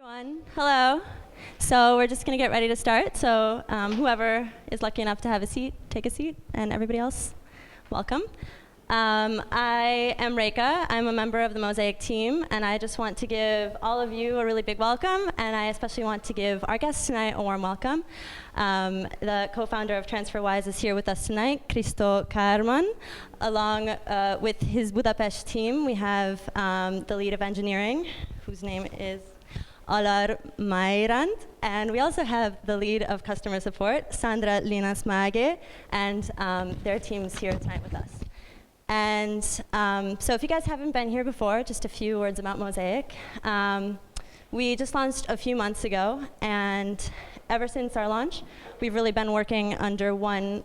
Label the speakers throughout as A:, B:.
A: Everyone, hello. So we're just going to get ready to start. So whoever is lucky enough to have a seat, take a seat, and everybody else, welcome. I am Reika. I'm a member of the Mosaik team, and I just want to give all of you a really big welcome, and I especially want to give our guests tonight a warm welcome. The co-founder of TransferWise is here with us tonight, Kristo Käärmann. Along with his Budapest team, we have the lead of engineering, whose name is Alar Mairand, and we also have the lead of customer support, Sandra Linas Mage, and their team's here tonight with us. And so if you guys haven't been here before, just a few words about Mosaik. We just launched a few months ago, and ever since our launch, we've really been working under one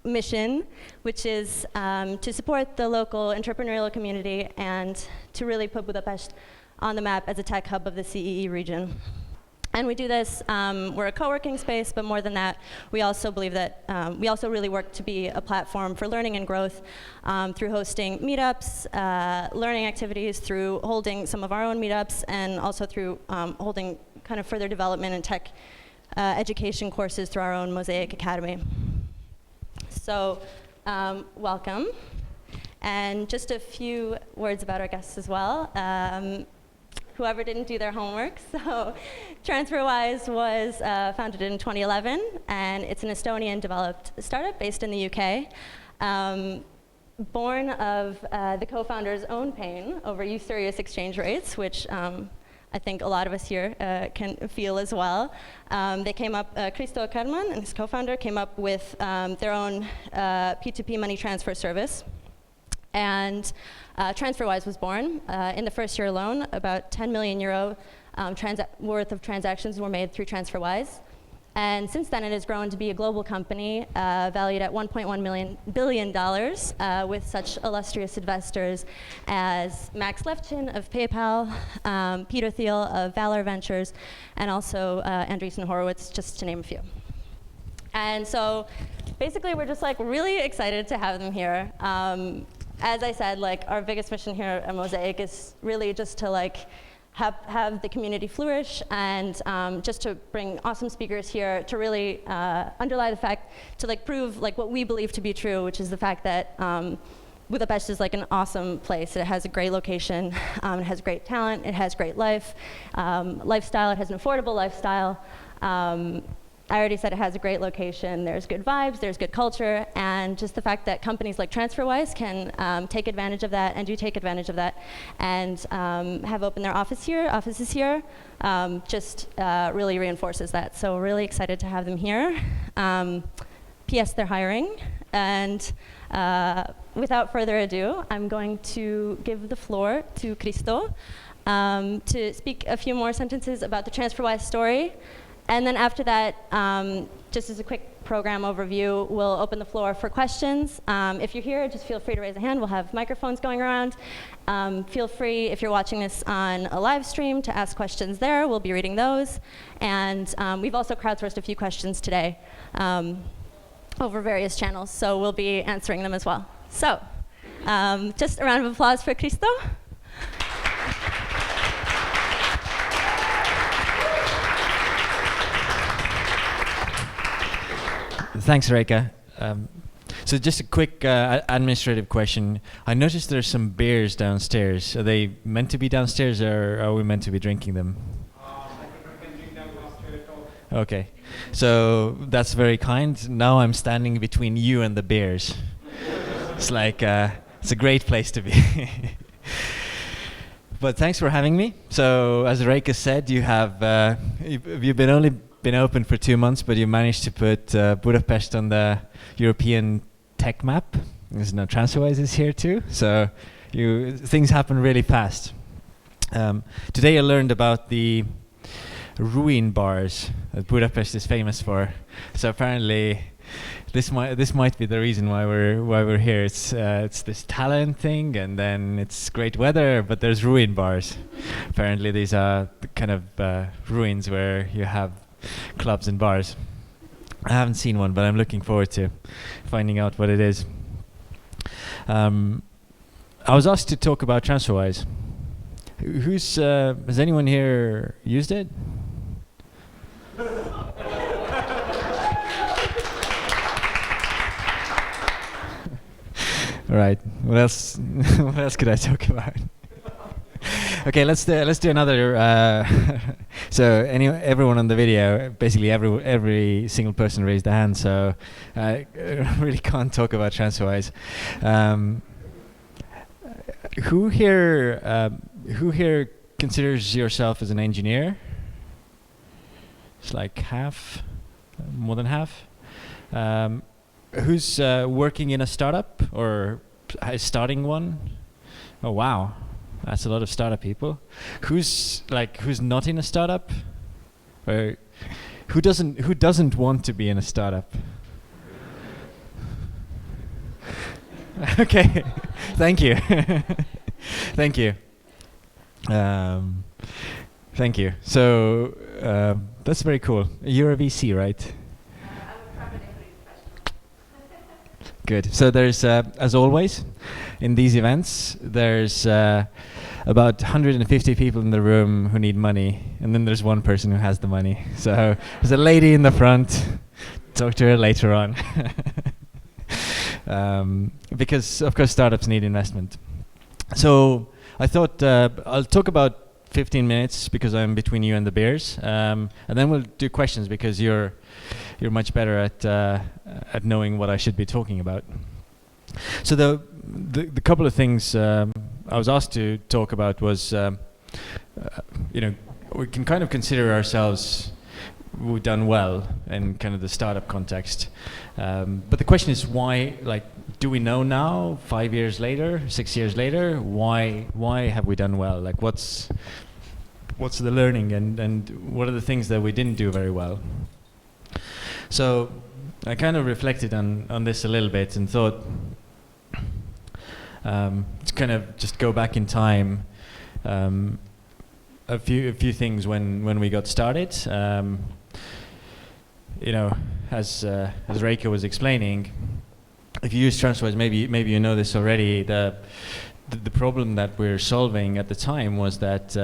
A: mission, which is to support the local entrepreneurial community and to really put Budapest on the map as a tech hub of the CEE region. And we do this, we're a co-working space, but more than that, we also believe that, we also really work to be a platform for learning and growth through hosting meetups, learning activities, through holding some of our own meetups, and also through holding kind of further development and tech education courses through our own Mosaik Academy. So, welcome. And just a few words about our guests as well. Whoever didn't do their homework. So TransferWise was founded in 2011, and it's an Estonian developed startup based in the UK. Born of the co-founder's own pain over usurious exchange rates, which I think a lot of us here can feel as well. They came up, Kristo Käärmann and his co-founder came up with their own P2P money transfer service. And TransferWise was born. In the first year alone, about 10 million euro worth of transactions were made through TransferWise. And since then, it has grown to be a global company valued at $1.1 billion with such illustrious investors as Max Levchin of PayPal, Peter Thiel of Valor Ventures, and also Andreessen Horowitz, just to name a few. And so basically, we're just like really excited to have them here. As I said, like our biggest mission here at Mosaik is really just to like have the community flourish and just to bring awesome speakers here to really underlie the fact, to like prove like what we believe to be true, which is the fact that Budapest is like an awesome place. It has a great location, it has great talent, it has great lifestyle, it has an affordable lifestyle. I already said it has a great location, there's good vibes, there's good culture, and just the fact that companies like TransferWise can take advantage of that and do take advantage of that and have opened their offices here, just really reinforces that. So we're really excited to have them here. P.S. they're hiring, and without further ado, I'm going to give the floor to Kristo to speak a few more sentences about the TransferWise story. And then after that, just as a quick program overview, we'll open the floor for questions. If you're here, just feel free to raise a hand. We'll have microphones going around. Feel free, if you're watching this on a live stream, to ask questions there. We'll be reading those. And we've also crowdsourced a few questions today over various channels, so we'll be answering them as well. So, just a round of applause for Kristo.
B: Thanks, Reika. So just a quick administrative question. I noticed there's some beers downstairs. Are they meant to be downstairs, or are we meant to be drinking them?
C: I think we can drink them downstairs at all.
B: Okay, so that's very kind. Now I'm standing between you and the beers. It's like, it's a great place to be. But thanks for having me. So as Reika said, you have, you've only been open for 2 months, but you managed to put Budapest on the European tech map. There's no TransferWise is here too, so things happen really fast. Today I learned about the ruin bars that Budapest is famous for. So apparently, this might be the reason why we're here. It's this talent thing, and then it's great weather, but there's ruin bars. Apparently, these are the kind of ruins where you have clubs and bars. I haven't seen one, but I'm looking forward to finding out what it is. I was asked to talk about TransferWise, Who's has anyone here used it? All right. What else? What else could I talk about? Okay, let's do another. So everyone on the video, basically every single person raised a hand. So I really can't talk about TransferWise. Who here considers yourself as an engineer? It's like half, more than half. Who's working in a startup or is starting one? Oh wow, that's a lot of startup people. Who's not in a startup? Or who doesn't want to be in a startup? Okay, thank you. Thank you. Thank you. So that's very cool. You're a VC, right? Good. So there's, as always, in these events, there's about 150 people in the room who need money, and then there's one person who has the money. So there's a lady in the front. Talk to her later on. Because, of course, startups need investment. So I thought I'll talk about 15 minutes because I'm between you and the beers, and then we'll do questions because you're much better at knowing what I should be talking about. So the couple of things I was asked to talk about was, we can kind of consider ourselves we've done well in kind of the startup context, but the question is why? Like, do we know now, 5 years later, 6 years later, why have we done well? Like, what's the learning and what are the things that we didn't do very well? So I kind of reflected on this a little bit and thought to kind of just go back in time a few things when we got started. As Reika was explaining, if you use TransferWise, maybe you know this already. The problem that we're solving at the time was that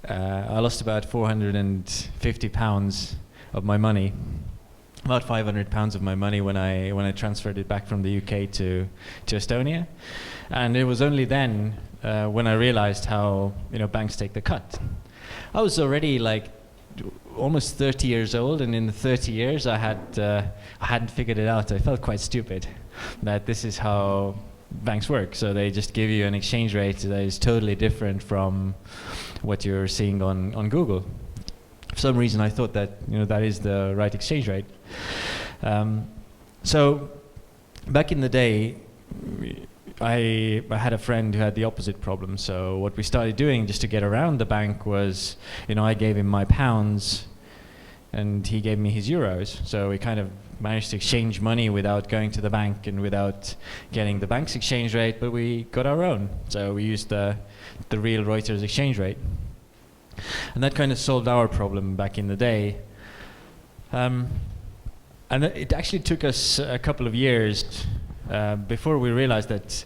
B: I lost about 450 pounds of my money, about 500 pounds of my money when I transferred it back from the UK to Estonia, and it was only then when I realized how banks take the cut. I was already like almost 30 years old, and in the 30 years I hadn't figured it out. I felt quite stupid that this is how banks work. So they just give you an exchange rate that is totally different from what you're seeing on Google. For some reason I thought that that is the right exchange rate. So back in the day, I had a friend who had the opposite problem. So what we started doing just to get around the bank was, I gave him my pounds and he gave me his euros. So we kind of managed to exchange money without going to the bank and without getting the bank's exchange rate, but we got our own. So we used the real Reuters exchange rate. And that kind of solved our problem back in the day. And it actually took us a couple of years before we realized that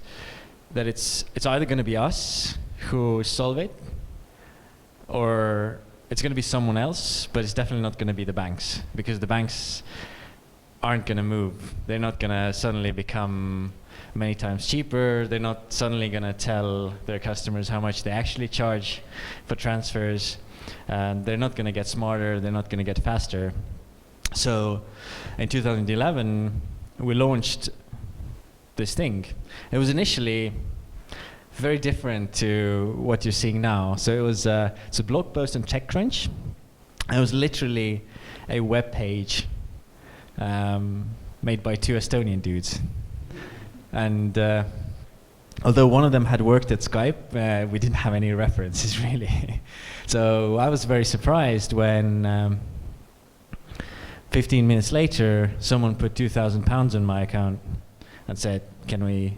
B: it's either going to be us who solve it, or it's going to be someone else, but it's definitely not going to be the banks, because the banks aren't going to move. They're not going to suddenly become many times cheaper. They're not suddenly going to tell their customers how much they actually charge for transfers. They're not going to get smarter. They're not going to get faster. So in 2011, we launched this thing. It was initially very different to what you're seeing now. So it was it's a blog post on TechCrunch. It was literally a web page made by 2 Estonian dudes. And although one of them had worked at Skype, we didn't have any references really. So I was very surprised when 15 minutes later, someone put £2,000 on my account and said, can we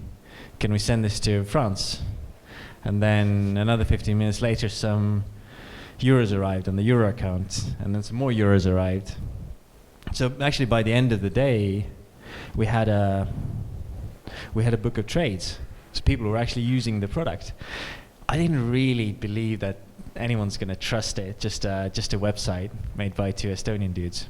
B: send this to France? And then another 15 minutes later, some euros arrived on the euro account, and then some more euros arrived. So actually by the end of the day, we had a book of trades. So people were actually using the product. I didn't really believe that anyone's going to trust it, just a website made by two Estonian dudes.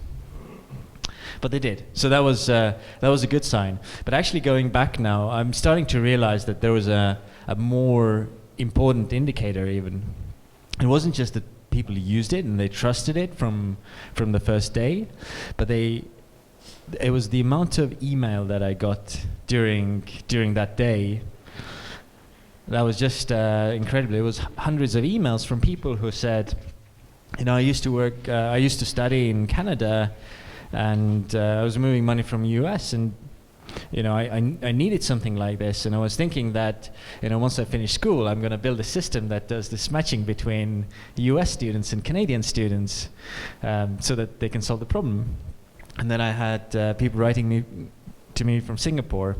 B: But they did. So that was a good sign. But actually going back now, I'm starting to realize that there was a more important indicator even. It wasn't just that people used it and they trusted it from the first day, but it was the amount of email that I got during that day. That was just incredible. It was hundreds of emails from people who said, I used to study in Canada, and I was moving money from US, and I needed something like this, and I was thinking that once I finish school, I'm going to build a system that does this matching between US students and Canadian students, so that they can solve the problem. And then I had people writing to me from Singapore.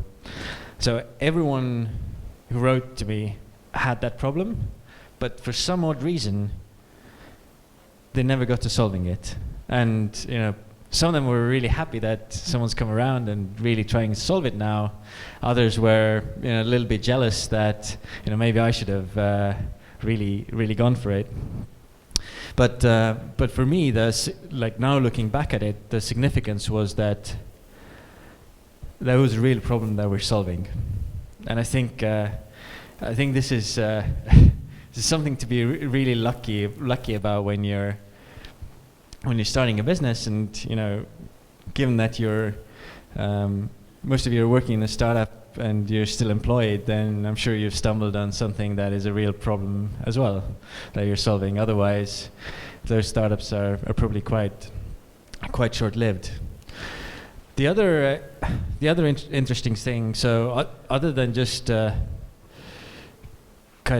B: So everyone who wrote to me had that problem, but for some odd reason, they never got to solving it. And some of them were really happy that someone's come around and really trying to solve it now. Others were a little bit jealous that maybe I should have really gone for it. But for me, now looking back at it, the significance was that there was a real problem that we're solving, and I think this is this is something to be really lucky about when you're starting a business, and given that you're most of you are working in a startup and you're still employed, then I'm sure you've stumbled on something that is a real problem as well that you're solving. Otherwise, those startups are probably quite short-lived. The other interesting thing, so other than just kind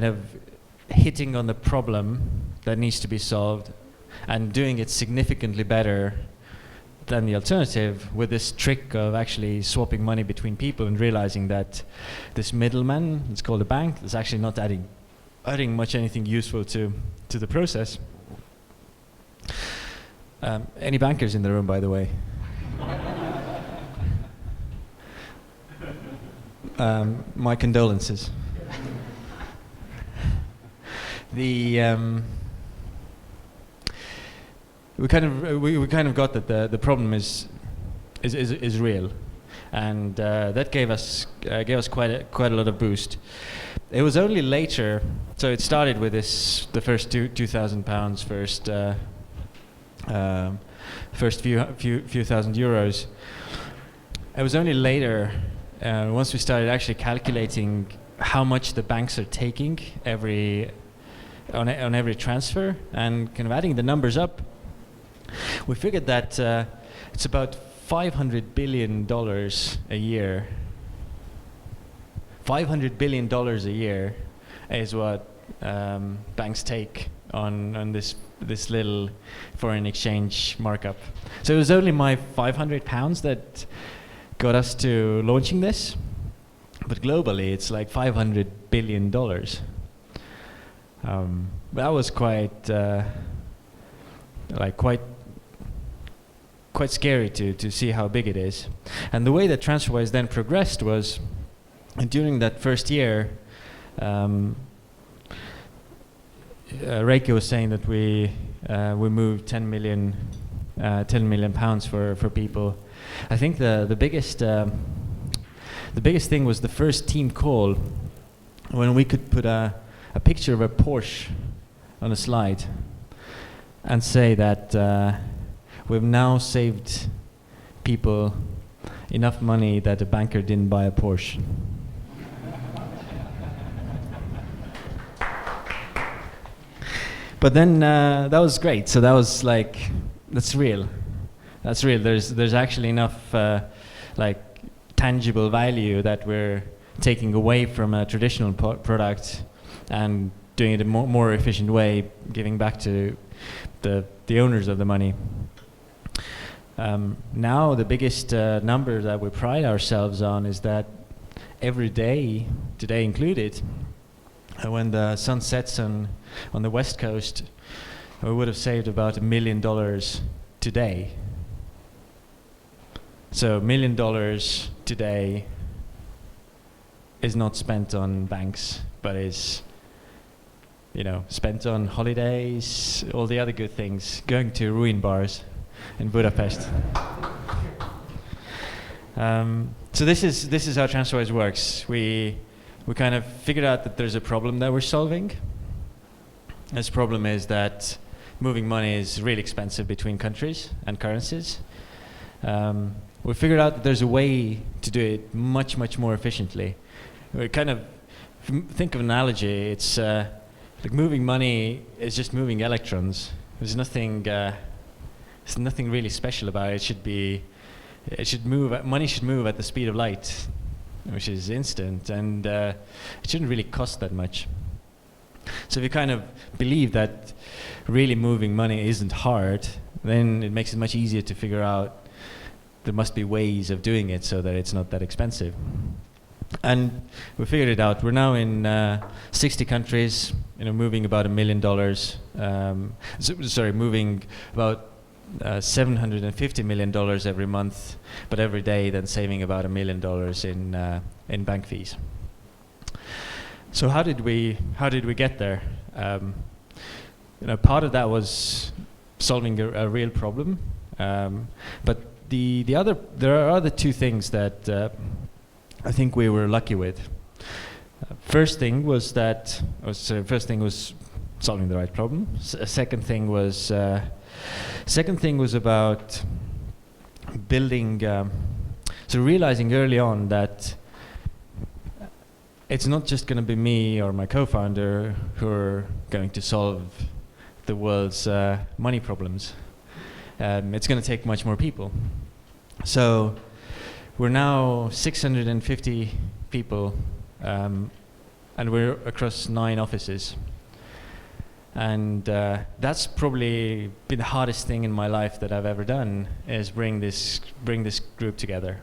B: of hitting on the problem that needs to be solved and doing it significantly better than the alternative, with this trick of actually swapping money between people and realizing that this middleman, it's called a bank, is actually not adding much anything useful to the process. Any bankers in the room, by the way? My condolences. We kind of got that the problem is real, and that gave us quite a lot of boost. It was only later, so it started with the first £2,000, first few thousand euros. It was only later, once we started actually calculating how much the banks are taking on every transfer, and kind of adding the numbers up, we figured that it's about $500 billion a year. $500 billion a year is what banks take on this little foreign exchange markup. So it was only my £500 that got us to launching this, but globally it's like $500 billion. That was quite scary to see how big it is. And the way that TransferWise then progressed was, during that first year, Reiki was saying that we moved 10 million pounds for people. I think the biggest thing was the first team call, when we could put a picture of a Porsche on a slide and say that we've now saved people enough money that a banker didn't buy a Porsche. But then that was great. So that was like, that's real. That's real. There's actually enough tangible value that we're taking away from a traditional product and doing it in a more efficient way, giving back to the owners of the money. Now the biggest number that we pride ourselves on is that every day, today included, when the sun sets on the west coast, we would have saved about $1 million today. So $1 million today is not spent on banks, but is spent on holidays, all the other good things, going to ruin bars in Budapest. So this is how TransferWise works. We kind of figured out that there's a problem that we're solving. This problem is that moving money is really expensive between countries and currencies. We figured out that there's a way to do it much, much more efficiently. We kind of think of an analogy. It's like moving money is just moving electrons. There's nothing really special about it. Money should move at the speed of light, which is instant, and it shouldn't really cost that much. So if you kind of believe that really moving money isn't hard, then it makes it much easier to figure out there must be ways of doing it so that it's not that expensive. And we figured it out. We're now in 60 countries, moving about $1 million. Moving about $750 million every month, but every day then saving about $1 million in bank fees. So how did we get there? Part of that was solving a real problem, but there are other two things that I think we were lucky with. First thing was solving the right problem. Second thing was about building. So realizing early on that it's not just going to be me or my co-founder who are going to solve the world's money problems. It's going to take much more people. So we're now 650 people, and we're across 9 offices. And that's probably been the hardest thing in my life that I've ever done, is bring this group together.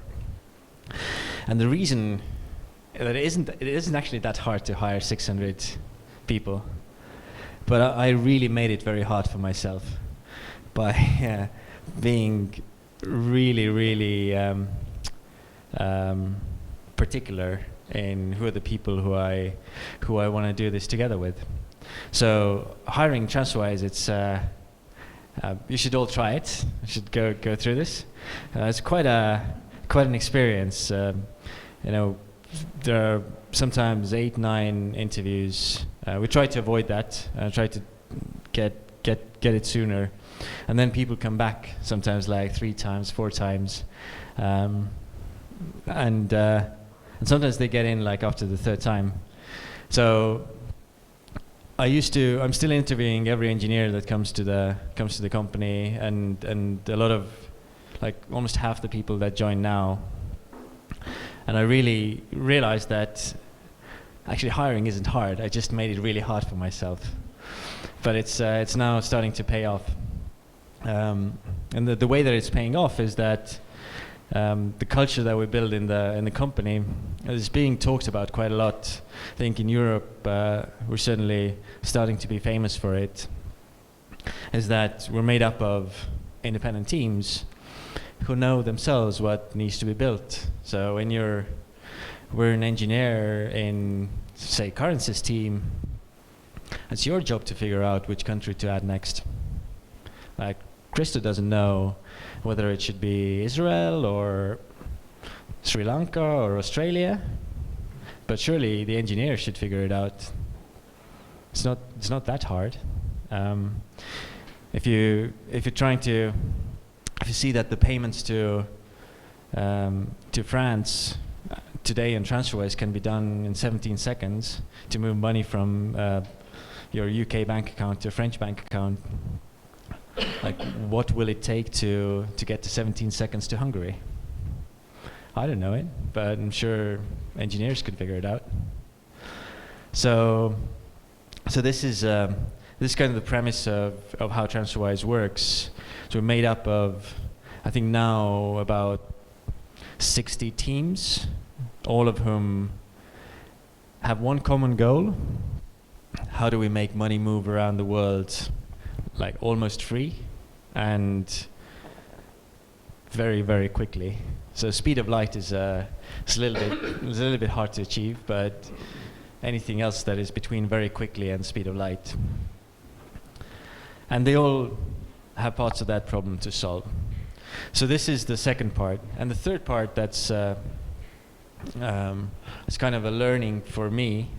B: And the reason that it isn't actually that hard to hire 600 people, but I really made it very hard for myself by being really, really particular in who are the people who I want to do this together with. So hiring TransferWise, it's you should all try it. You should go through this. It's quite an experience. There are sometimes 8-9 interviews. We try to avoid that. Try to get it sooner, and then people come back sometimes like 3 times, 4 times, and sometimes they get in like after the 3rd time. So I'm still interviewing every engineer that comes to the company, and a lot of, like, almost half the people that join now. And I really realized that actually hiring isn't hard. I just made it really hard for myself. But it's now starting to pay off. And the way that it's paying off is that the culture that we build in the company is being talked about quite a lot. I think in Europe we're certainly starting to be famous for it. Is that we're made up of independent teams who know themselves what needs to be built. So when we're an engineer in, say, currencies team, it's your job to figure out which country to add next. Like, Kristo doesn't know whether it should be Israel or Sri Lanka or Australia, but surely the engineer should figure it out. It's not that hard. If you see that the payments to France today on TransferWise can be done in 17 seconds to move money from your UK bank account to a French bank account, like, what will it take to get to 17 seconds to Hungary? I don't know it, but I'm sure engineers could figure it out. So this is kind of the premise of how TransferWise works. So we're made up of, I think now, about 60 teams, all of whom have one common goal. How do we make money move around the world, like, almost free and very, very quickly? So speed of light is a little bit hard to achieve, but anything else that is between very quickly and speed of light. And they all have parts of that problem to solve. So this is the second part. And the third part that's it's kind of a learning for me,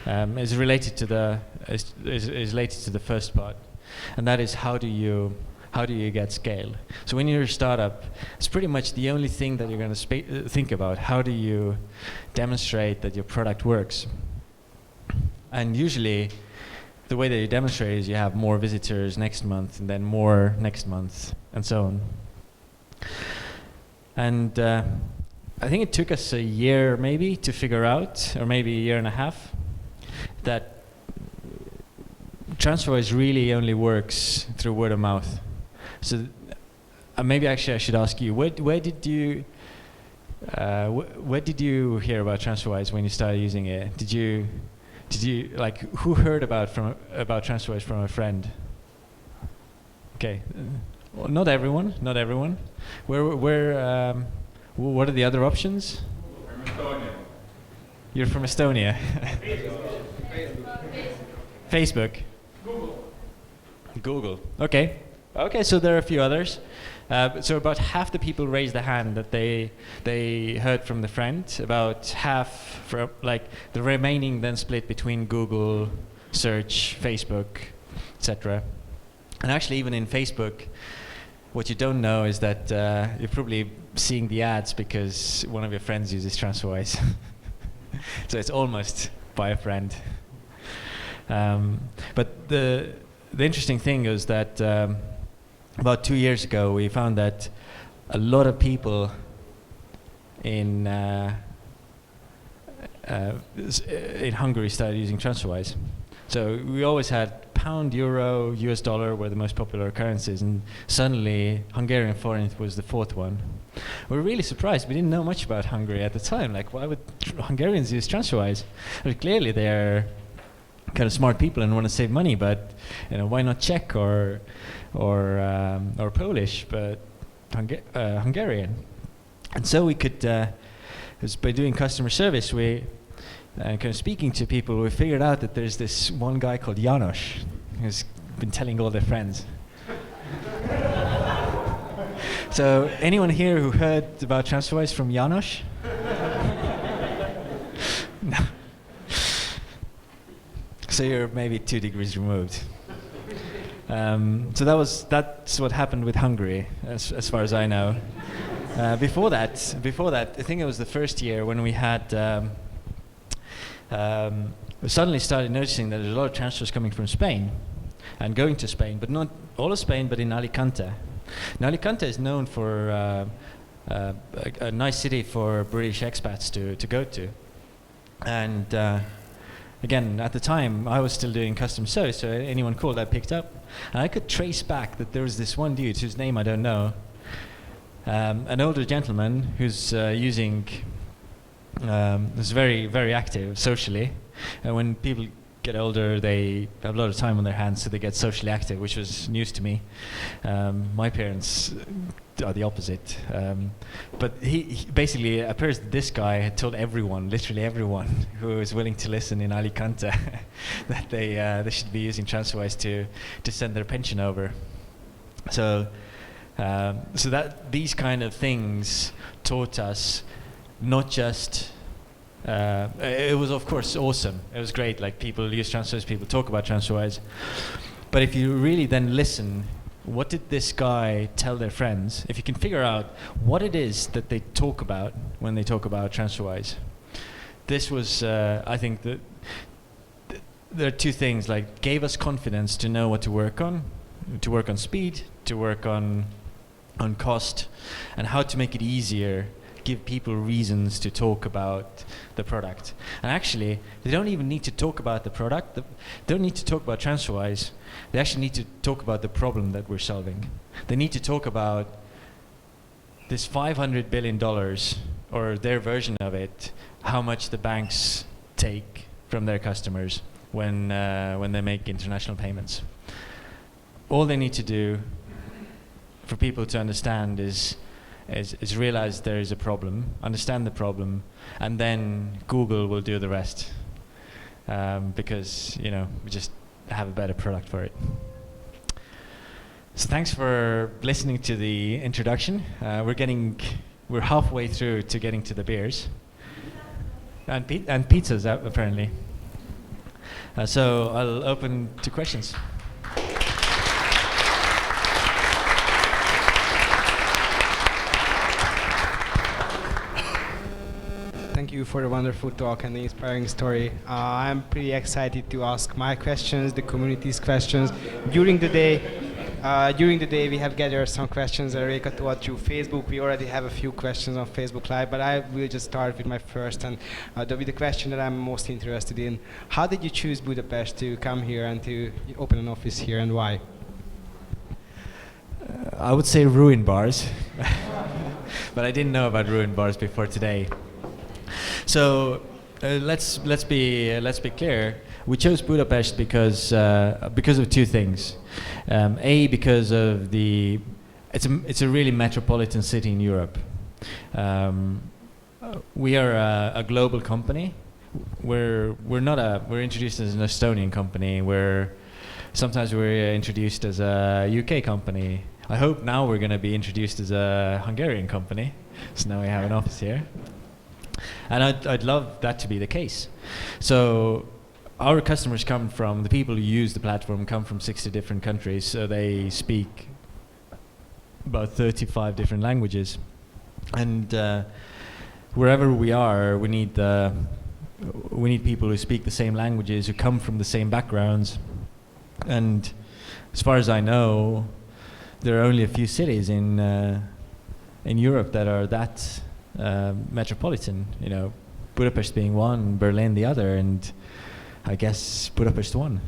B: is related to the is related to the first part, and that is how do you get scale? So when you're a startup, it's pretty much the only thing that you're going to think about. How do you demonstrate that your product works? And usually, the way that you demonstrate is you have more visitors next month, and then more next month, and so on. And I think it took us a year maybe to figure out, or maybe a year and a half, that TransferWise really only works through word of mouth. So maybe actually I should ask you, where did you hear about TransferWise when you started using it? Did you like, who heard about TransferWise from a friend? Okay, well, not everyone. What are the other options?
C: From Estonia.
B: You're from Estonia. Facebook. Google. Okay. So there are a few others. So about half the people raised the hand that they heard from the friend. About half from, like, the remaining then split between Google, search, Facebook, etc. And actually, even in Facebook, what you don't know is that you're probably seeing the ads because one of your friends uses TransferWise. So it's almost by a friend. But the interesting thing is that about 2 years ago we found that a lot of people in Hungary started using TransferWise. So we always had pound, euro, US dollar were the most popular currencies, and suddenly Hungarian forint was the fourth one. We were really surprised. We didn't know much about Hungary at the time. Like, why would Hungarians use TransferWise? But clearly they're kind of smart people and want to save money, but why not Czech or Polish, but Hungarian? And so we could, by doing customer service, and kind of speaking to people, we figured out that there's this one guy called János who's been telling all their friends. So anyone here who heard about TransferWise from János? No. So you're maybe 2 degrees removed. So that's what happened with Hungary, as far as I know. Before that, I think it was the first year when we had. We suddenly started noticing that there's a lot of transfers coming from Spain and going to Spain, but not all of Spain, but in Alicante. Now, Alicante is known for a nice city for British expats to go to. And again, at the time, I was still doing customer service, so anyone called, I picked up. And I could trace back that there was this one dude whose name I don't know, an older gentleman who's using... is very, very active socially. And when people get older, they have a lot of time on their hands, so they get socially active, which was news to me. My parents are the opposite. But he basically appears that this guy had told everyone, literally everyone, who was willing to listen in Alicante, that they should be using TransferWise to send their pension over. So that these kind of things taught us. Not just, it was of course awesome. It was great, like people use TransferWise, people talk about TransferWise. But if you really then listen, what did this guy tell their friends? If you can figure out what it is that they talk about when they talk about TransferWise. This was, I think, there are two things, like gave us confidence to know what to work on speed, to work on cost, and how to make it easier, give people reasons to talk about the product. And actually, they don't even need to talk about the product. They don't need to talk about TransferWise. They actually need to talk about the problem that we're solving. They need to talk about this $500 billion, or their version of it, how much the banks take from their customers when they make international payments. All they need to do for people to understand is realize there is a problem, understand the problem, and then Google will do the rest. because we just have a better product for it. So thanks for listening to the introduction. We're halfway through to getting to the beers and pizzas apparently. So I'll open to questions.
D: Thank you for the wonderful talk and the inspiring story. I'm pretty excited to ask my questions, the community's questions. During the day, we have gathered some questions that Reka told through Facebook. We already have a few questions on Facebook Live, but I will just start with my first and with the question that I'm most interested in. How did you choose Budapest to come here and to open an office here, and why?
B: I would say ruin bars, but I didn't know about ruin bars before today. So let's be clear. We chose Budapest because of two things. Because of it's a really metropolitan city in Europe. We are a global company. We're introduced as an Estonian company. Sometimes we're introduced as a UK company. I hope now we're going to be introduced as a Hungarian company. So now we have an office here. And I'd love that to be the case. So our customers the people who use the platform come from 60 different countries, so they speak about 35 different languages. And wherever we are, we need people who speak the same languages, who come from the same backgrounds. And as far as I know, there are only a few cities in Europe that are that metropolitan, Budapest being one, Berlin the other, and I guess Budapest one.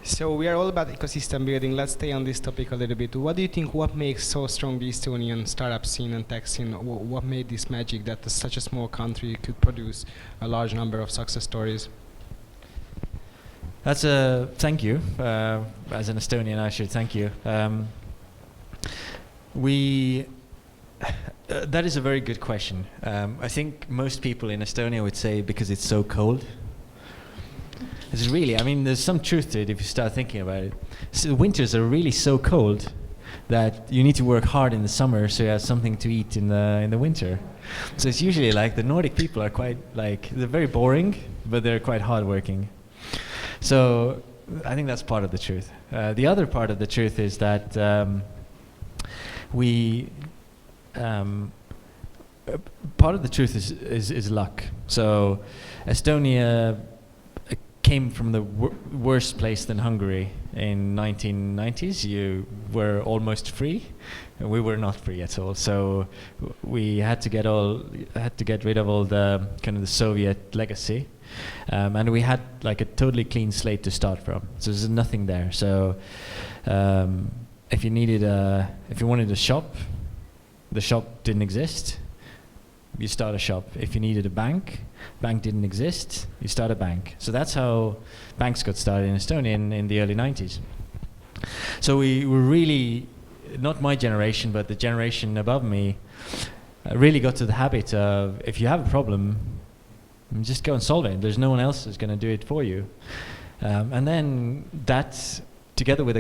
D: So we are all about ecosystem building. Let's stay on this topic a little bit. What do you think, what makes so strong the Estonian startup scene and tech scene? What made this magic that such a small country could produce a large number of success stories?
B: That's thank you. As an Estonian, I should thank you. That is a very good question. I think most people in Estonia would say because it's so cold. There's some truth to it if you start thinking about it. So winters are really so cold that you need to work hard in the summer so you have something to eat in the winter. So it's usually like the Nordic people are quite they're very boring, but they're quite hardworking. So I think that's part of the truth. The other part of the truth is that part of the truth is luck. So Estonia came from the worse place than Hungary in 1990s. You were almost free, and we were not free at all. So we had to get rid of all the kind of the Soviet legacy, and we had like a totally clean slate to start from. So there's nothing there. So if you wanted a shop, the shop didn't exist. You start a shop. If you needed a bank didn't exist. You start a bank. So that's how banks got started in Estonia in the early 90s. So we were really, not my generation, but the generation above me, really got to the habit of if you have a problem, just go and solve it. There's no one else who's going to do it for you. And then that, together with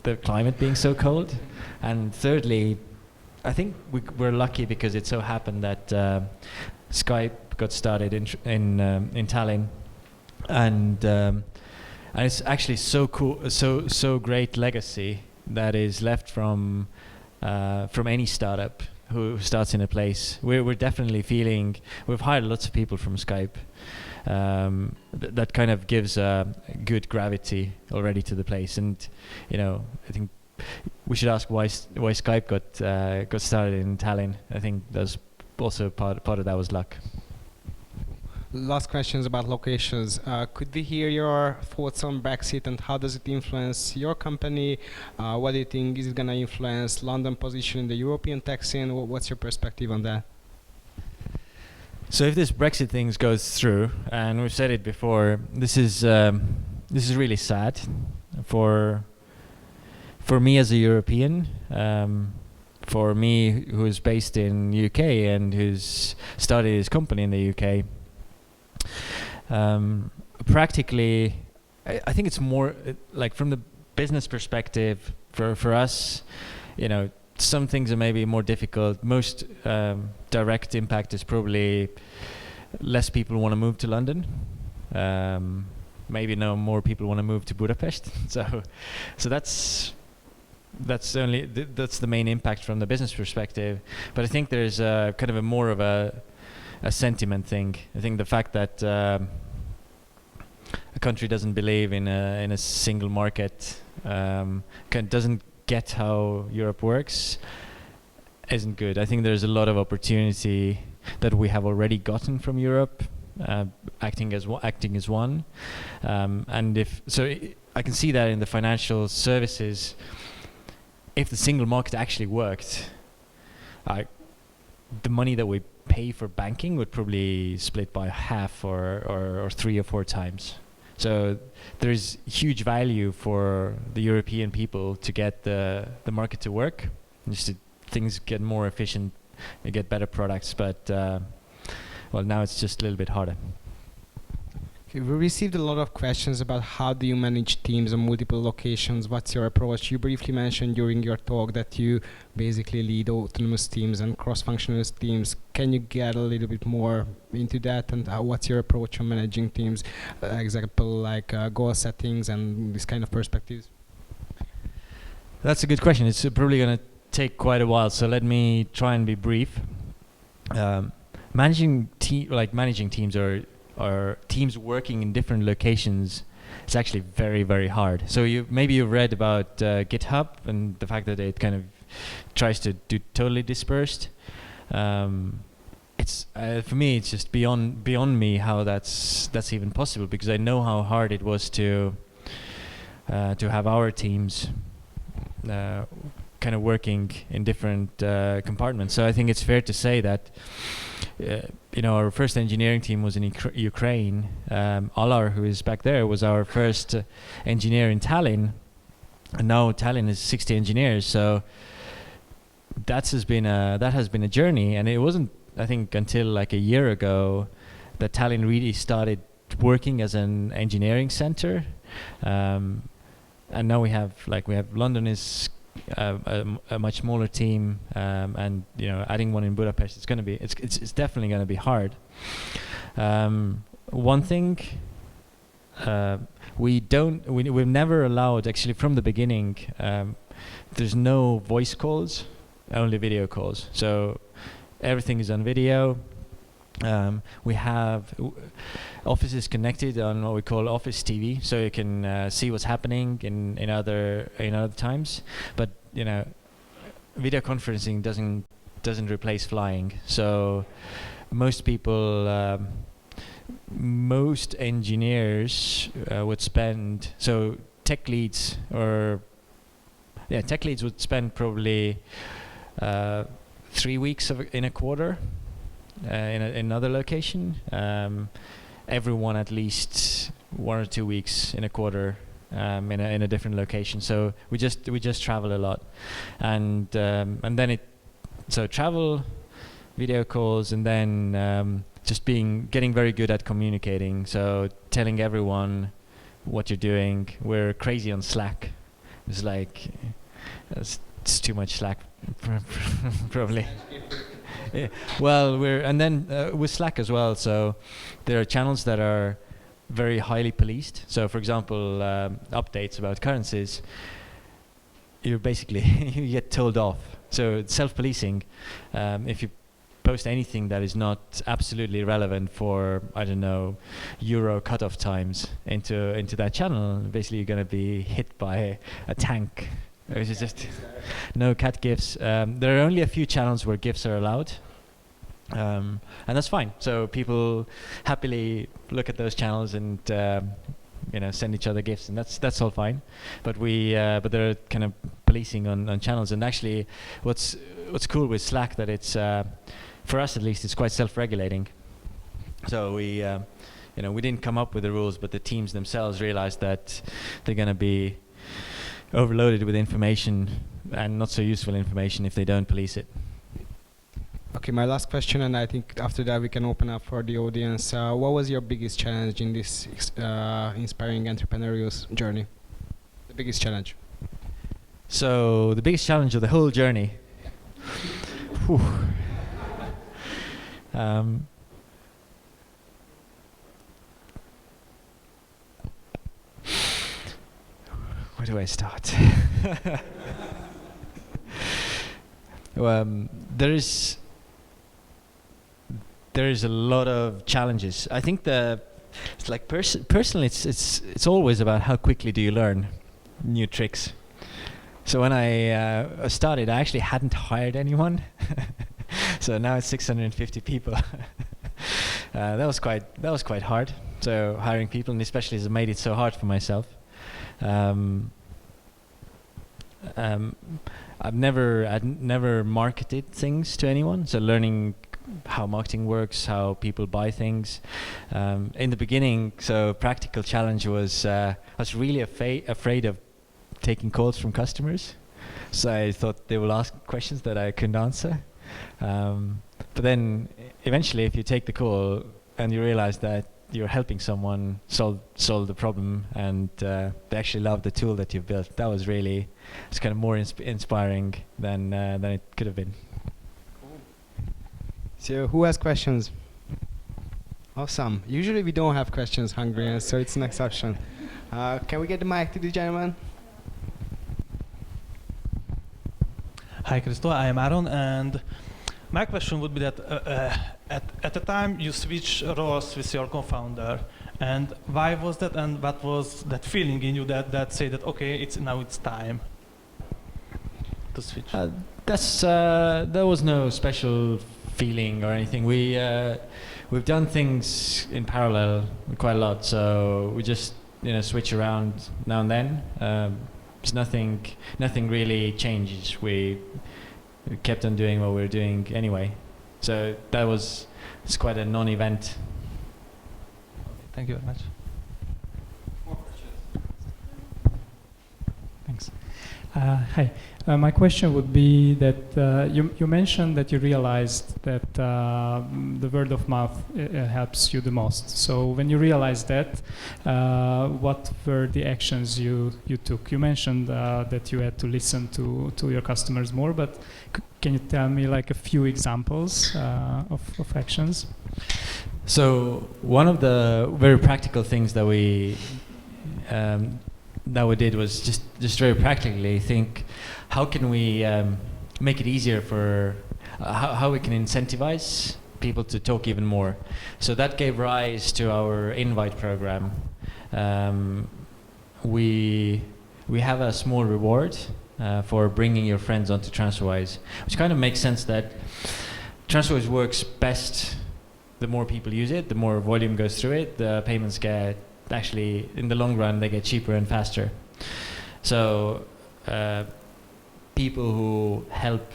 B: the climate being so cold, and thirdly, I think we're lucky because it so happened that Skype got started in Tallinn, and it's actually so cool, so great legacy that is left from any startup who starts in a place. We're definitely feeling we've hired lots of people from Skype. That kind of gives a good gravity already to the place, and I think we should ask why Skype got started in Tallinn. I think that's also part of that was luck.
D: Last questions about locations. Could we hear your thoughts on Brexit and how does it influence your company? What do you think is it going to influence London position in the European tech scene? What's your perspective on that?
B: So if this Brexit thing goes through, and we've said it before, this is really sad for me as a European, for me who's based in UK and who's started his company in the UK. Practically, I think it's more like from the business perspective for us, you know, some things are maybe more difficult. Most direct impact is probably less people want to move to London. Maybe no more people want to move to Budapest. So that's only that's the main impact from the business perspective. But I think there's kind of a more of a sentiment thing. I think the fact that a country doesn't believe in a single market, doesn't get how Europe works, isn't good. I think there's a lot of opportunity that we have already gotten from Europe, acting as one, and I can see that in the financial services. If the single market actually worked, the money that we pay for banking would probably split by half or 3 or 4 times. So there's huge value for the European people to get the market to work, just to things get more efficient, you get better products, but well, now it's just a little bit harder.
D: Okay, we received a lot of questions about how do you manage teams on multiple locations, what's your approach? You briefly mentioned during your talk that you basically lead autonomous teams and cross-functional teams. Can you get a little bit more into that, and what's your approach on managing teams? Example like goal settings and this kind of perspectives.
B: That's a good question. It's probably going to take quite a while, so let me try and be brief. Managing teams or teams working in different locations is actually very, very hard. So you've read about GitHub and the fact that it kind of tries to do totally dispersed. It's for me, it's just beyond me how that's even possible, because I know how hard it was to have our teams kind of working in different compartments. So I think it's fair to say that our first engineering team was in Ukraine. Alar, who is back there, was our first engineer in Tallinn, and now Tallinn is 60 engineers. So that has been a journey, and it wasn't, I think, until like a year ago that Tallinn really started working as an engineering center. And now we have London is a much smaller team, and adding one in Budapest, it's definitely going to be hard. One thing we've never allowed, actually from the beginning, there's no voice calls, only video calls. So everything is on video. We have offices connected on what we call Office TV, so you can see what's happening in other times. But video conferencing doesn't replace flying. So most people, most engineers would spend. So tech leads would spend probably 3 weeks in a quarter. In another location, everyone at least 1 or 2 weeks in a quarter in a different location. So we just travel a lot, and then travel, video calls, and then just getting very good at communicating. So telling everyone what you're doing. We're crazy on Slack. It's like it's too much Slack, probably. Yeah. Well, with Slack as well. So there are channels that are very highly policed. So, for example, updates about currencies, you get told off. So it's self-policing. If you post anything that is not absolutely relevant for, I don't know, euro cutoff times into that channel, basically you're going to be hit by a tank. Which is just no cat gifs. There are only a few channels where gifs are allowed, and that's fine. So people happily look at those channels and send each other gifts, and that's all fine. But they're kind of policing on channels. And actually, what's cool with Slack that it's for us at least, it's quite self-regulating. So we didn't come up with the rules, but the teams themselves realized that they're going to be overloaded with information and not so useful information if they don't police it.
D: Okay, my last question, and I think after that we can open up for the audience. What was your biggest challenge in this inspiring entrepreneurial journey? The biggest challenge?
B: So the biggest challenge of the whole journey. Whew. Where do I start? There is a lot of challenges. I think it's like personally, it's always about how quickly do you learn new tricks. So when I started, I actually hadn't hired anyone. So now it's 650 people. That was quite hard. So hiring people, and especially as it made it so hard for myself. I'd never marketed things to anyone. So learning how marketing works, how people buy things. In the beginning, so practical challenge was I was really afraid of taking calls from customers. So I thought they will ask questions that I couldn't answer. But then eventually, if you take the call and you realize that you're helping someone solve the problem, and they actually love the tool that you've built, that was really, it's kind of more inspiring than it could have been.
D: So who has questions? Awesome. Usually we don't have questions, Hungarian, so it's an exception. Can we get the mic to the gentleman?
E: Hi, Kristo. I am Aaron, and my question would be that at the time you switched roles with your co-founder, and why was that, and what was that feeling in you that said that okay, now it's time to switch?
B: There was no special feeling or anything. We've done things in parallel quite a lot, so we just switch around now and then. There's nothing really changes. We kept on doing what we were doing anyway, so it's quite a non-event.
E: Thank you very much.
C: More questions?
F: Thanks. Hi. My question would be that you mentioned that you realized that the word of mouth helps you the most. So when you realized that, what were the actions you took? You mentioned that you had to listen to your customers more, but can you tell me like a few examples of actions?
B: So one of the very practical things that we did was just very practically think, how can we make it easier for how we can incentivize people to talk even more. So that gave rise to our invite program. We have a small reward for bringing your friends onto TransferWise, which kind of makes sense that TransferWise works best the more people use it, the more volume goes through it, the payments get, actually in the long run, they get cheaper and faster. So people who help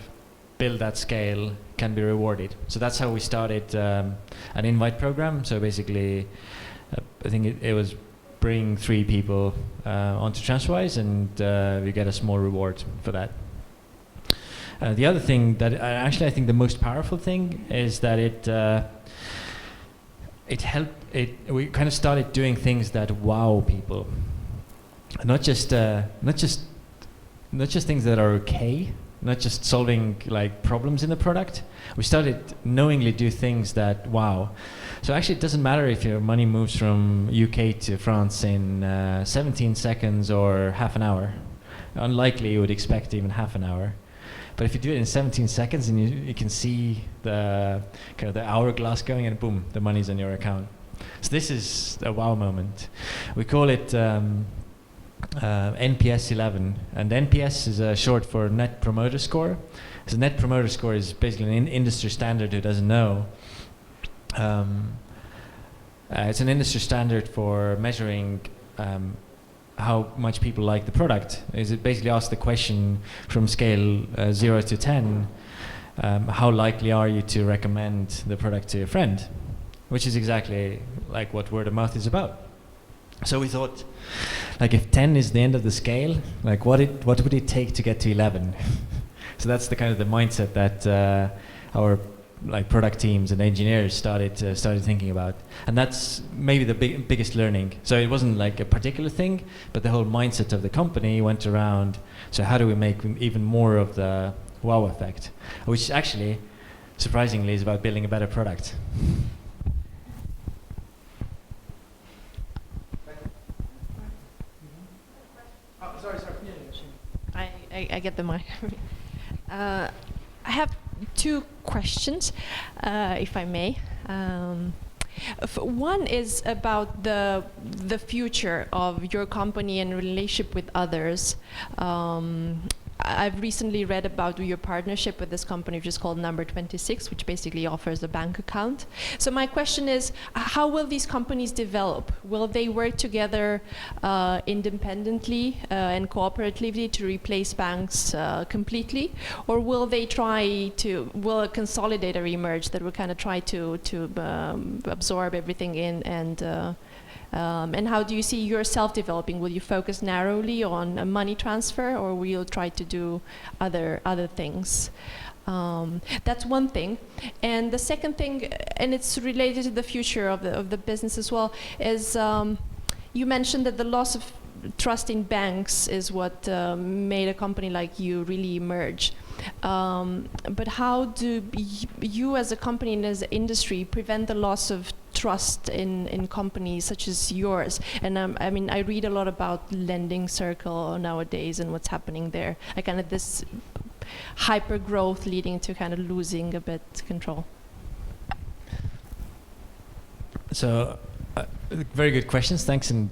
B: build that scale can be rewarded. So that's how we started an invite program. So basically, I think it was bring 3 people onto TransferWise, and we get a small reward for that. The other thing that actually I think the most powerful thing is that we kind of started doing things that wow people, not just things that are okay, not just solving like problems in the product. We started knowingly do things that wow. So actually it doesn't matter if your money moves from UK to France in 17 seconds or half an hour. Unlikely you would expect even half an hour. But if you do it in 17 seconds and you can see the kind of the hourglass going, and boom, the money's on your account. So this is a wow moment. We call it NPS 11, and NPS is short for Net Promoter Score. So Net Promoter Score is basically an industry standard. Who doesn't know? It's an industry standard for measuring how much people like the product. Is it basically asks the question from scale 0 to 10, how likely are you to recommend the product to your friend? Which is exactly like what word of mouth is about. So we thought, like if 10 is the end of the scale, like what would it take to get to 11? So that's the kind of the mindset that our like product teams and engineers started thinking about. And that's maybe the biggest learning. So it wasn't like a particular thing, but the whole mindset of the company went around, so how do we make even more of the wow effect, which actually, surprisingly, is about building a better product.
G: I get the mic. I have two questions, if I may. One is about the future of your company and relationship with others. I've recently read about your partnership with this company, which is called Number 26, which basically offers a bank account. So my question is, how will these companies develop? Will they work together independently and cooperatively to replace banks completely? Or will they will a consolidator emerge that will kind of try to absorb everything in and how do you see yourself developing? Will you focus narrowly on money transfer, or will you try to do other things? That's one thing. And the second thing, and it's related to the future of the business as well, is you mentioned that the loss of trust in banks is what made a company like you really emerge. But how do you as a company and as an industry prevent the loss of trust in companies such as yours? And I mean, I read a lot about lending circle nowadays and what's happening there. Like kind of this hyper growth leading to kind of losing a bit control.
B: So, very good questions, thanks. And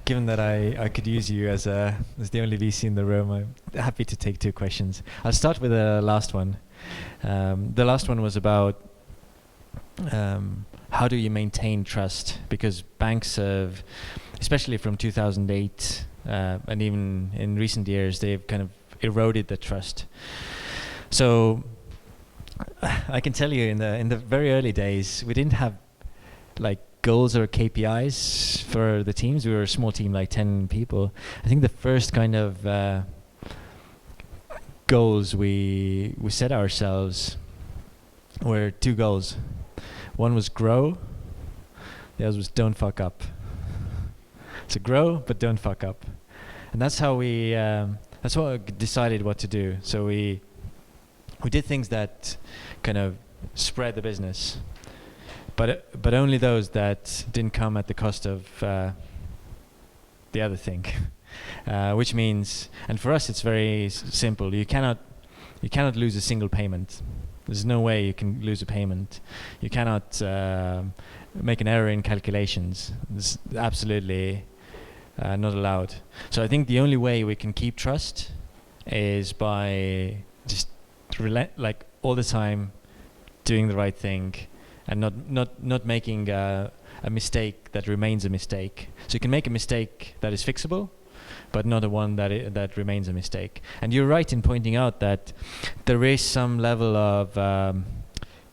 B: given that I could use you as the only VC in the room, I'm happy to take two questions. I'll start with the last one. The last one was about how do you maintain trust? Because banks have, especially from 2008 and even in recent years, they've kind of eroded the trust. So I can tell you in the very early days, we didn't have like goals or KPIs for the teams. We were a small team, like 10 people. I think the first kind of goals we set ourselves were two goals. One was grow, the other was don't fuck up. So grow, but don't fuck up. And that's how that's what we decided what to do. So we did things that kind of spread the business, but only those that didn't come at the cost of the other thing. Which means, and for us it's very simple, you cannot lose a single payment. There's no way you can lose a payment. You cannot make an error in calculations. It's absolutely not allowed. So I think the only way we can keep trust is by just like all the time doing the right thing and not making a mistake that remains a mistake. So you can make a mistake that is fixable, but not a one that remains a mistake. And you're right in pointing out that there is some level of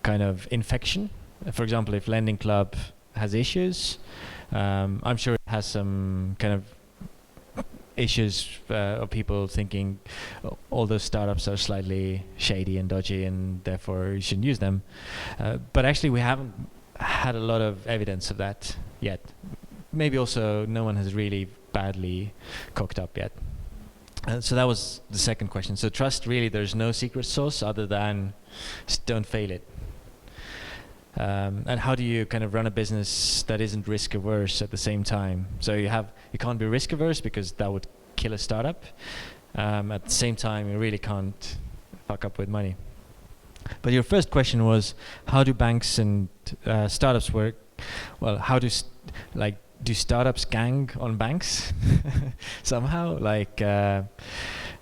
B: kind of infection. For example, if Lending Club has issues, I'm sure it has some kind of issues of people thinking all those startups are slightly shady and dodgy and therefore you shouldn't use them. But actually we haven't had a lot of evidence of that yet. Maybe also no one has really badly cocked up yet. So that was the second question. So trust, really, there's no secret sauce other than just don't fail it. And how do you kind of run a business that isn't risk averse at the same time? So you can't be risk averse because that would kill a startup. At the same time, you really can't fuck up with money. But your first question was, how do banks and startups work? Well, how do startups gang on banks somehow? Like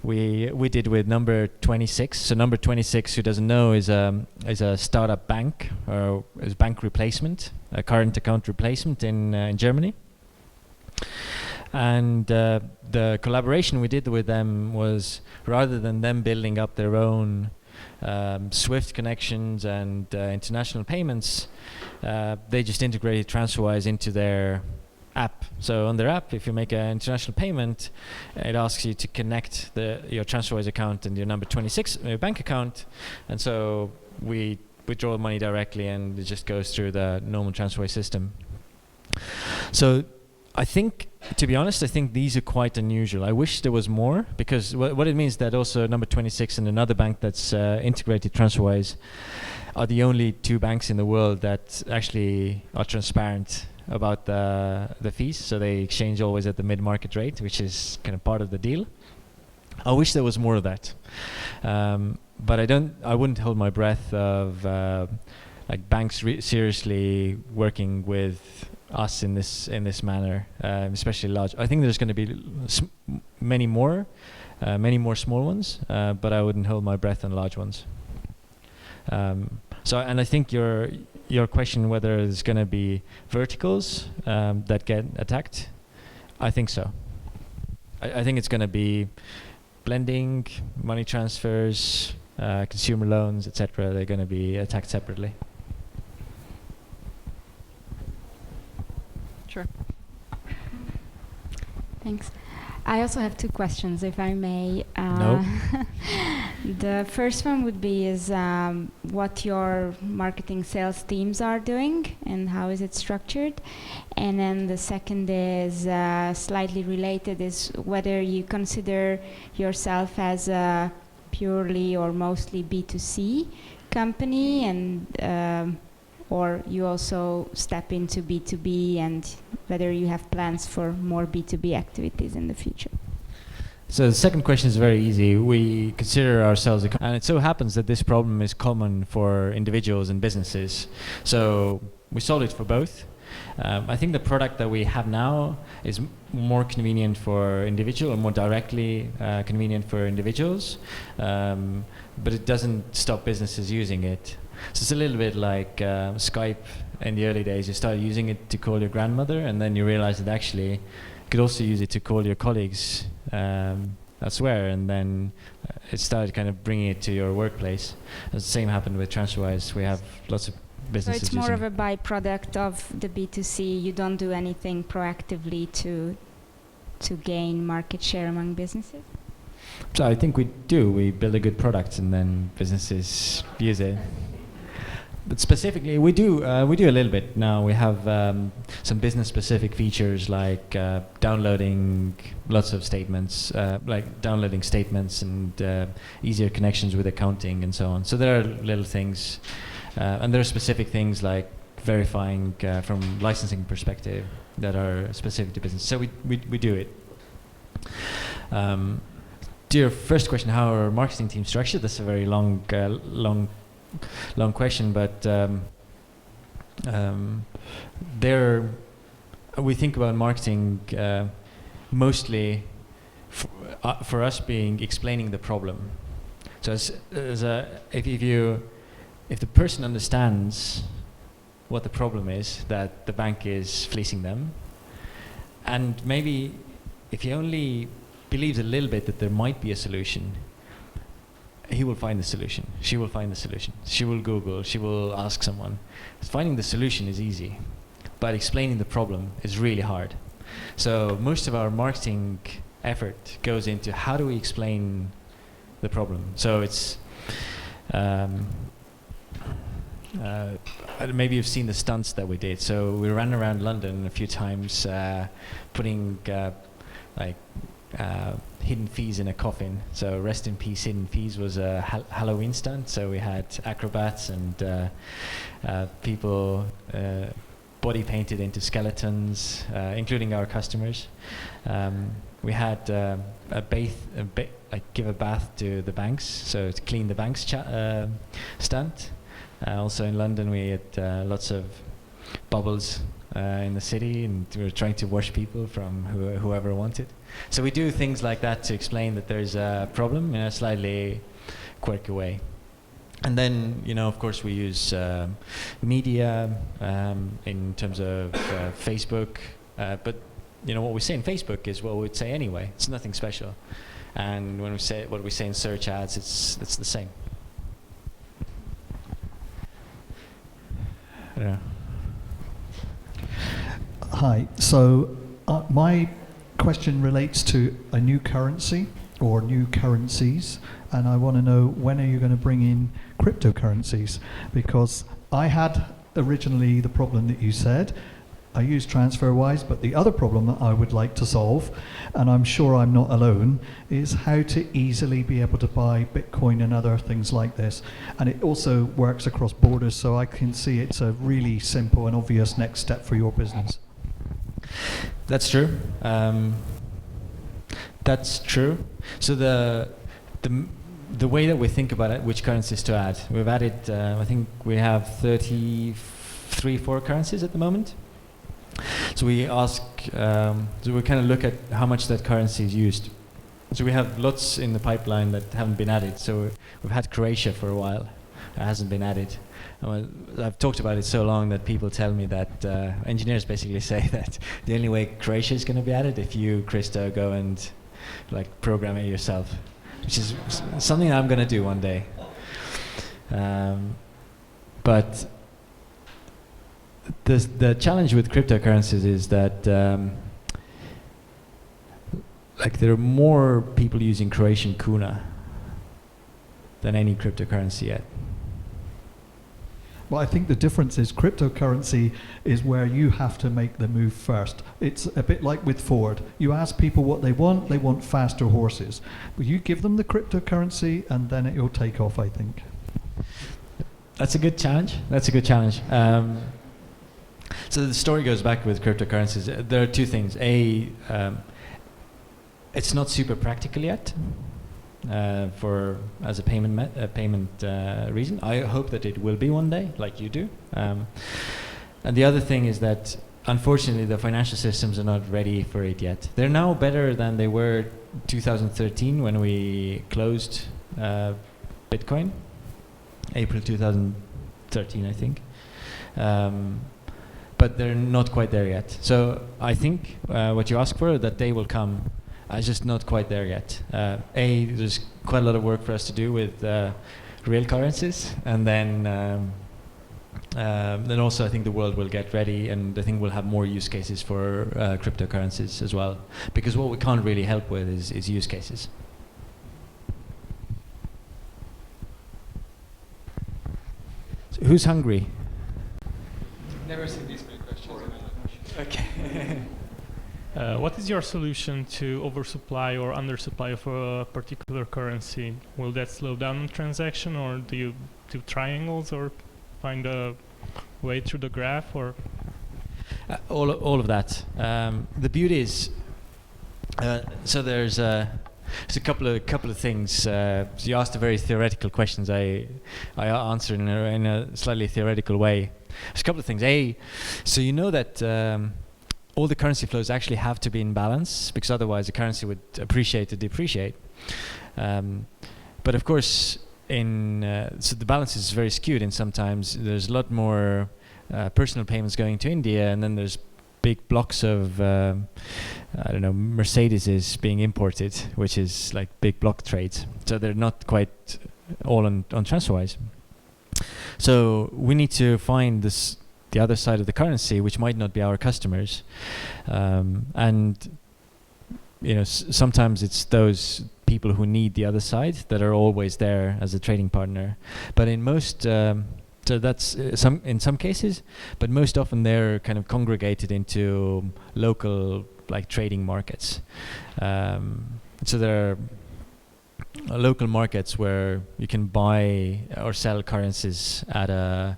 B: we did with Number 26. So Number 26, who doesn't know, is a startup bank, or is bank replacement, a current account replacement in Germany. And the collaboration we did with them was, rather than them building up their own SWIFT connections and international payments, they just integrated TransferWise into their app. So on their app, if you make an international payment, it asks you to connect your TransferWise account and your Number 26 bank account. And so we withdraw money directly and it just goes through the normal TransferWise system. So I think, to be honest, I think these are quite unusual. I wish there was more, because what it means that also number 26 and another bank that's integrated TransferWise are the only two banks in the world that actually are transparent about the fees. So they exchange always at the mid-market rate, which is kind of part of the deal. I wish there was more of that. But I wouldn't hold my breath of like banks seriously working with us in this manner, especially large. I think there's going to be many more small ones, but I wouldn't hold my breath on large ones. So, and I think your question whether there's going to be verticals that get attacked, I think so. I think it's going to be blending, money transfers, consumer loans, etc. They're going to be attacked separately.
G: Sure.
H: Thanks. I also have two questions, if I may.
B: No.
H: The first one would be what your marketing sales teams are doing and how is it structured? And then the second is slightly related, is whether you consider yourself as a purely or mostly B2C company, and or you also step into B2B, and whether you have plans for more B2B activities in the future.
B: So the second question is very easy. We consider ourselves, and it so happens that this problem is common for individuals and businesses. So we solve it for both. I think the product that we have now is more convenient for individual, or more directly convenient for individuals, but it doesn't stop businesses using it. So it's a little bit like Skype in the early days. You started using it to call your grandmother, and then you realized that actually you could also use it to call your colleagues elsewhere, and then it started kind of bringing it to your workplace. And the same happened with TransferWise. We have lots of businesses
H: So it's more of a byproduct of the B2C. You don't do anything proactively to gain market share among businesses?
B: So I think we do. We build a good product, and then businesses use it. But specifically, we do a little bit now. We have some business-specific features like downloading lots of statements, like downloading statements and easier connections with accounting and so on. So there are little things, and there are specific things like verifying from licensing perspective that are specific to business. So we do it. To your first question, how our marketing team structured? That's a very long question, but we think about marketing mostly for us being explaining the problem. So if the person understands what the problem is, that the bank is fleecing them, and maybe if he only believes a little bit that there might be a solution, he will find the solution. She will find the solution. She will Google. She will ask someone. Finding the solution is easy, but explaining the problem is really hard. So most of our marketing effort goes into how do we explain the problem. So it's maybe you've seen the stunts that we did. So we ran around London a few times, putting hidden fees in a coffin. So rest in peace, hidden fees was a Halloween stunt. So we had acrobats and people body painted into skeletons, including our customers. We had give a bath to the banks, so to clean the banks stunt. Also in London we had lots of bubbles in the city, and we were trying to wash people from whoever wanted. So we do things like that to explain that there's a problem in a slightly quirky way. And then, of course, we use media in terms of Facebook. But, what we say in Facebook is what we'd say anyway. It's nothing special. And when we say what we say in search ads, it's the same. Yeah.
I: Hi. So my question relates to a new currency or new currencies. and I want to know, when are you going to bring in cryptocurrencies? Because I had originally the problem that you said. I use TransferWise, but the other problem that I would like to solve, and I'm sure I'm not alone, is how to easily be able to buy Bitcoin and other things like this. And it also works across borders, so I can see it's a really simple and obvious next step for your business.
B: That's true. That's true. So the way that we think about it, which currencies to add, we've added, I think we have 4 currencies at the moment. So we ask, so we kind of look at how much that currency is used. So we have lots in the pipeline that haven't been added. So we've had Croatia for a while. It hasn't been added. I've talked about it so long that people tell me that engineers basically say that the only way Croatia is going to be added if you, Kristo, go and like program it yourself, which is something I'm going to do one day. But the challenge with cryptocurrencies is that like there are more people using Croatian kuna than any cryptocurrency yet.
I: Well, I think the difference is cryptocurrency is where you have to make the move first. It's a bit like with Ford. You ask people what they want faster horses. But you give them the cryptocurrency and then it will take off, I think.
B: That's a good challenge. So the story goes back with cryptocurrencies. There are two things. It's not super practical yet for as a payment reason. I hope that it will be one day, like you do. And the other thing is that unfortunately the financial systems are not ready for it yet. They're now better than they were 2013 when we closed Bitcoin, April 2013, I think. But they're not quite there yet. So I think what you ask for, that day will come. It's just not quite there yet. There's quite a lot of work for us to do with real currencies, and then also I think the world will get ready, and I think we'll have more use cases for cryptocurrencies as well. Because what we can't really help with is use cases. So who's hungry?
C: Never seen these many questions.
B: Okay.
J: What is your solution to oversupply or undersupply of a particular currency? Will that slow down the transaction, or do you do triangles or find a way through the graph, or?
B: All of that. The beauty is, so there's a couple of things. So you asked a very theoretical questions. I answered in a slightly theoretical way. There's a couple of things. So you know that all the currency flows actually have to be in balance, because otherwise the currency would appreciate or depreciate. But of course, so the balance is very skewed, and sometimes there's a lot more personal payments going to India, and then there's big blocks of Mercedes being imported, which is like big block trades. So they're not quite all on TransferWise. So we need to find the other side of the currency, which might not be our customers, and sometimes it's those people who need the other side that are always there as a trading partner. But in most, so that's in some cases, but most often they're kind of congregated into local like trading markets. So there are local markets where you can buy or sell currencies at a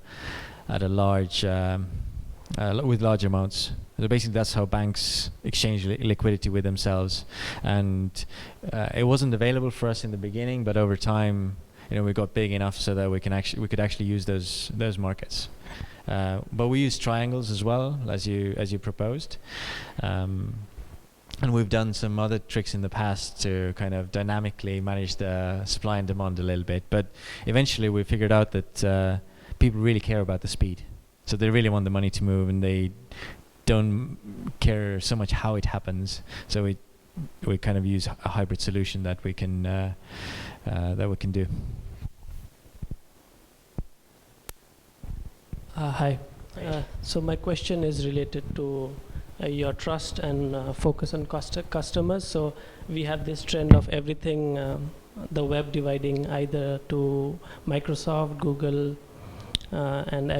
B: large with large amounts. So basically that's how banks exchange liquidity with themselves, and it wasn't available for us in the beginning, but over time we got big enough so that we could actually use those markets. But we use triangles as well, as you proposed. And we've done some other tricks in the past to kind of dynamically manage the supply and demand a little bit. But eventually we figured out that people really care about the speed. So they really want the money to move, and they don't care so much how it happens. So we kind of use a hybrid solution that we can do.
K: Hi. So my question is related to your trust and focus on customers. So we have this trend of everything the web dividing either to Microsoft, Google, and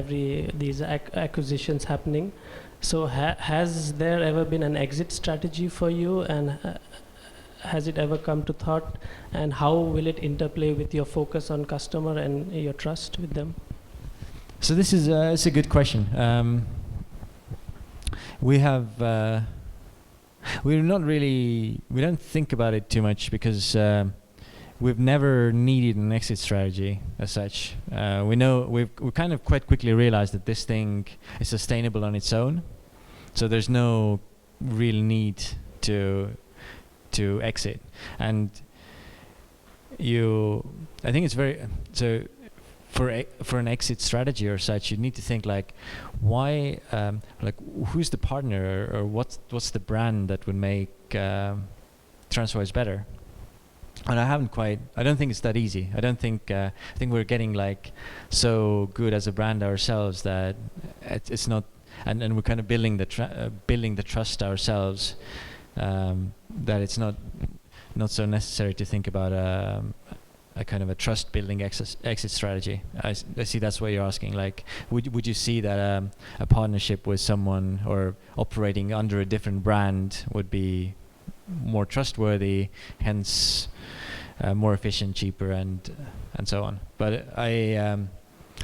K: these acquisitions happening. So has there ever been an exit strategy for you, and has it ever come to thought, and how will it interplay with your focus on customer and your trust with them?
B: So this is it's a good question. We don't think about it too much because we've never needed an exit strategy as such. We kind of quite quickly realized that this thing is sustainable on its own, so there's no real need to exit. And I think it's very so. For an exit strategy or such, you need to think like, why, like who's the partner or what's the brand that would make TransferWise better? And I don't think it's that easy. I think we're getting like so good as a brand ourselves that it's not, and we're kind of building the trust ourselves, that it's not so necessary to think about a kind of a trust building exit strategy. I see that's what you're asking. Like, would you see that a partnership with someone or operating under a different brand would be more trustworthy, hence more efficient, cheaper, and so on? But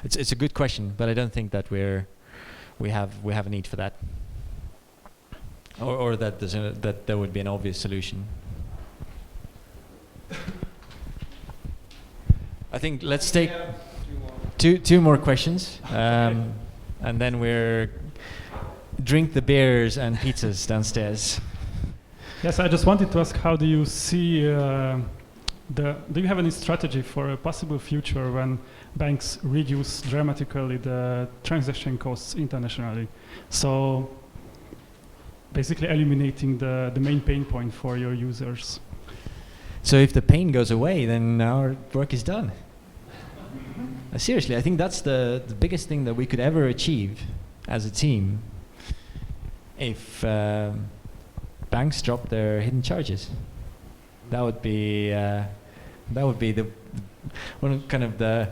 B: it's a good question, but I don't think that we have a need for that, or that there would be an obvious solution. I think let's take two more questions, and then we're drink the beers and pizzas downstairs.
F: Yes, I just wanted to ask, how do you see do you have any strategy for a possible future when banks reduce dramatically the transaction costs internationally? So basically eliminating the main pain point for your users.
B: So if the pain goes away, then our work is done. Seriously, I think that's the biggest thing that we could ever achieve as a team. If banks drop their hidden charges, that would be the one of kind of the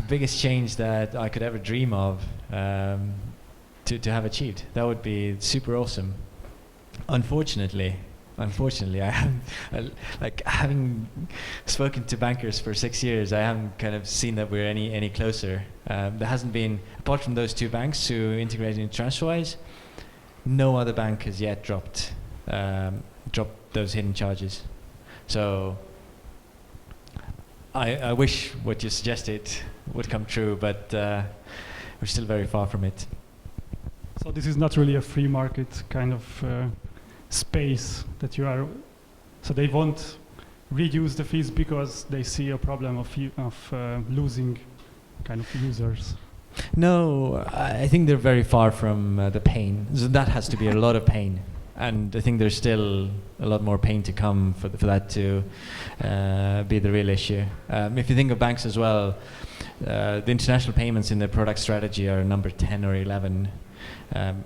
B: biggest change that I could ever dream of to have achieved. That would be super awesome. Unfortunately, I haven't, like having spoken to bankers for 6 years, I haven't kind of seen that we're any closer. There hasn't been, apart from those two banks who integrated into TransferWise, no other bank has yet dropped those hidden charges. So I wish what you suggested would come true, but we're still very far from it.
F: So this is not really a free market kind of space that you are, so they won't reduce the fees because they see a problem of losing kind of users.
B: No, I think they're very far from the pain. So that has to be a lot of pain, and I think there's still a lot more pain to come for that to be the real issue. If you think of banks as well, the international payments in their product strategy are number 10 or 11.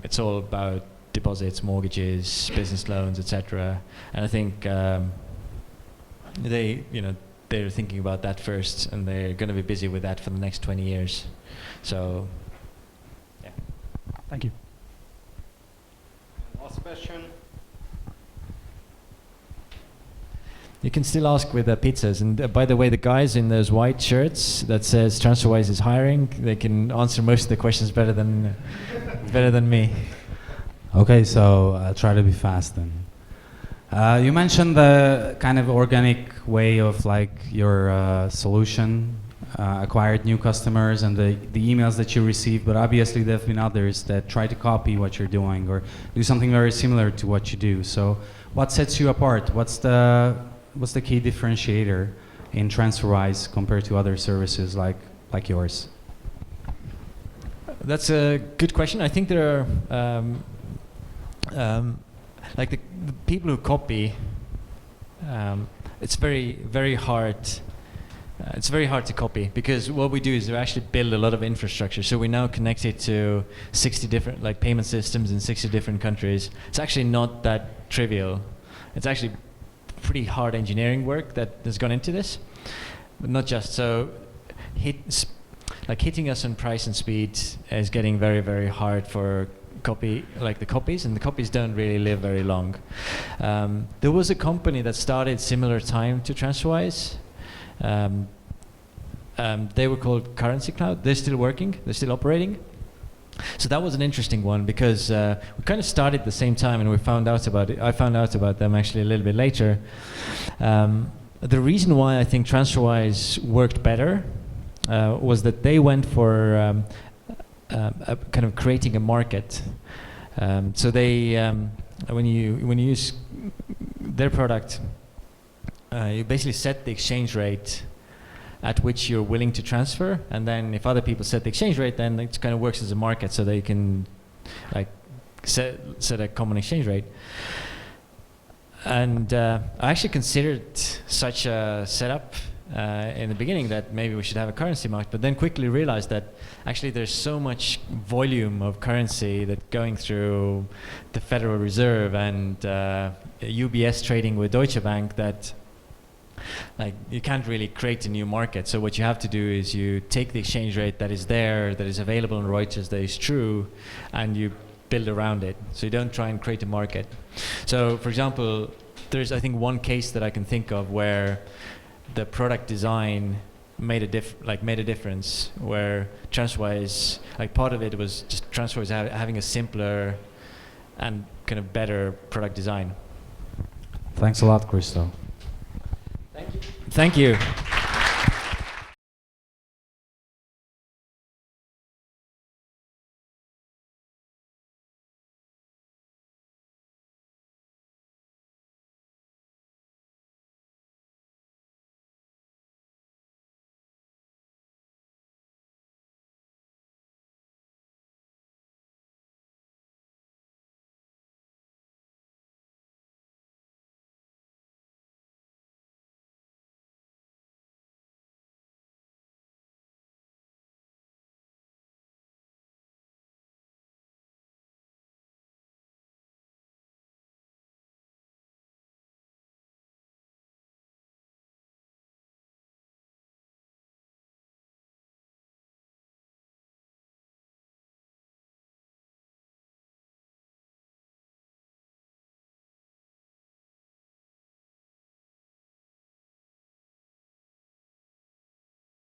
B: It's all about deposits, mortgages, business loans, etc. And I think they're thinking about that first, and they're going to be busy with that for the next 20 years. So, yeah.
F: Thank you.
D: Last question.
B: You can still ask with the pizzas. And by the way, the guys in those white shirts that says TransferWise is hiring, they can answer most of the questions better than me.
L: Okay, so I'll try to be fast then. You mentioned the kind of organic way of like your solution, acquired new customers and the emails that you receive, but obviously there have been others that try to copy what you're doing or do something very similar to what you do. So what sets you apart? What's the key differentiator in TransferWise compared to other services like yours?
B: That's a good question. I think there are like the people who copy. It's very, very hard. It's very hard to copy because what we do is we actually build a lot of infrastructure. So we're now connected to 60 different like payment systems in 60 different countries. It's actually not that trivial. It's actually pretty hard engineering work that has gone into this. but not just. So hitting us on price and speed is getting very, very hard for the copies, and the copies don't really live very long. There was a company that started similar time to TransferWise. They were called Currency Cloud. They're still working, they're still operating. So that was an interesting one because we kind of started at the same time, and we found out about it. I found out about them actually a little bit later. The reason why I think TransferWise worked better was that they went for kind of creating a market. So they, when you use their product, you basically set the exchange rate at which you're willing to transfer, and then if other people set the exchange rate, then it kind of works as a market, so they can set a common exchange rate. And I actually considered such a setup in the beginning, that maybe we should have a currency market, but then quickly realized that actually there's so much volume of currency that going through the Federal Reserve and UBS trading with Deutsche Bank that you can't really create a new market. So what you have to do is you take the exchange rate that is there, that is available on Reuters, that is true, and you build around it. So you don't try and create a market. So for example, there's I think one case that I can think of where the product design made a difference, where TransferWise, part of it was just TransferWise having a simpler and kind of better product design.
L: Thanks a lot, Kristo.
B: Thank you. Thank you.